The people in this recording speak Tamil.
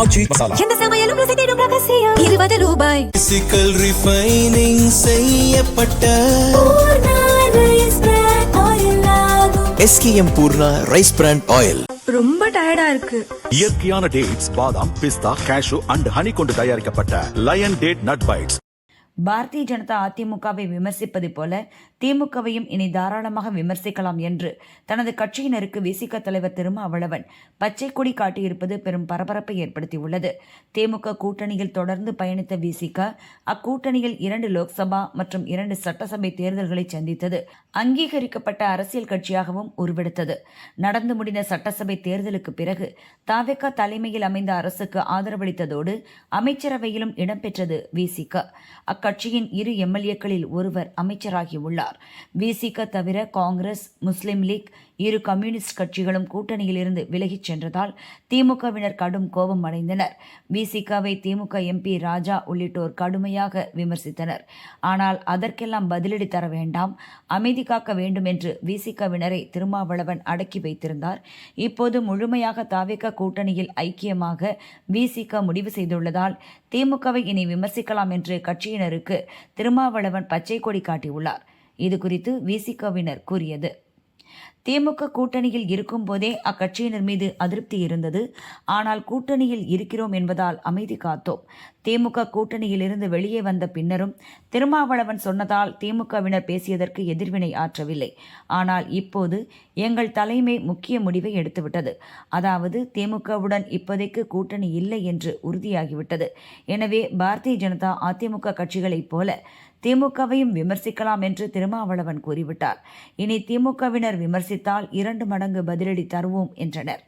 ஆச்சி மசாலா. எந்த சமையலும் ருசி தேடும் ரகசியம் 20 ரூபாய். பிசிக்கல் ரிஃபைனிங் செய்யப்பட்ட பூர்ணா ரைஸ் பிராண்ட் ஆயில் ஆகும். SKM Poorna rice brand oil. ரொம்ப டயர்டா இருக்கு. இயற்கையான டேட்ஸ், பாதாம், பிஸ்தா, கேஷு அண்ட் ஹனி கொண்டு தயாரிக்கப்பட்ட lion date nut bites. Bharatiya Janata அதிமுகவை விமர்சிப்பது போல திமுகவையும் இனி தாராளமாக விமர்சிக்கலாம் என்று தனது கட்சியினருக்கு விசிக தலைவர் திருமாவளவன் பச்சை கொடி காட்டியிருப்பது பெரும் பரபரப்பை ஏற்படுத்தியுள்ளது. திமுக கூட்டணியில் தொடர்ந்து பயணித்த விசிக அக்கூட்டணியில் 2 லோக்சபா மற்றும் 2 சட்டசபை தேர்தல்களை சந்தித்தது. அங்கீகரிக்கப்பட்ட அரசியல் கட்சியாகவும் உருவெடுத்தது. நடந்து முடிந்த சட்டசபை தேர்தலுக்கு பிறகு தவிக தலைமையில் அமைந்த அரசுக்கு ஆதரவளித்ததோடு அமைச்சரவையிலும் இடம்பெற்றது விசிக. அக்கட்சியின் 2 எம்எல்ஏக்களில் ஒருவர் அமைச்சராகியுள்ளார். விசிக தவிர காங்கிரஸ், முஸ்லிம் லீக், 2 கம்யூனிஸ்ட் கட்சிகளும் கூட்டணியில் இருந்து விலகிச் சென்றதால் திமுகவினர் கடும் கோபம் அடைந்தனர். விசிகவை திமுக MP ராஜா உள்ளிட்டோர் கடுமையாக விமர்சித்தனர். ஆனால் அதற்கெல்லாம் பதிலடி தர வேண்டாம், அமைதி காக்க வேண்டும் என்று விசிகவினரை திருமாவளவன் அடக்கி வைத்திருந்தார். இப்போது முழுமையாக தவிக கூட்டணியில் ஐக்கியமாக விசிக முடிவு செய்துள்ளதால் திமுகவை இனி விமர்சிக்கலாம் என்று கட்சியினருக்கு திருமாவளவன் பச்சை கொடி காட்டியுள்ளார். இது குறித்து விசிகவினர் கூறியது: திமுக கூட்டணியில் இருக்கும் போதே அக்கட்சியினர் மீது அதிருப்தி இருந்தது. ஆனால் கூட்டணியில் இருக்கிறோம் என்பதால் அமைதி காத்தோம். திமுக கூட்டணியில் இருந்து வெளியே வந்த பின்னரும் திருமாவளவன் சொன்னதால் திமுகவினர் பேசியதற்கு எதிர்வினை ஆற்றவில்லை. ஆனால் இப்போது எங்கள் தலைமை முக்கிய முடிவை எடுத்துவிட்டது. அதாவது திமுகவுடன் இப்போதைக்கு கூட்டணி இல்லை என்று உறுதியாகிவிட்டது. எனவே பாரதிய ஜனதா அதிமுக கட்சிகளைப் போல திமுகவையும் விமர்சிக்கலாம் என்று திருமாவளவன் கூறிவிட்டார். இனி திமுகவினர் விமர்சித்தால் 2 மடங்கு பதிலடி தருவோம் என்றனர்.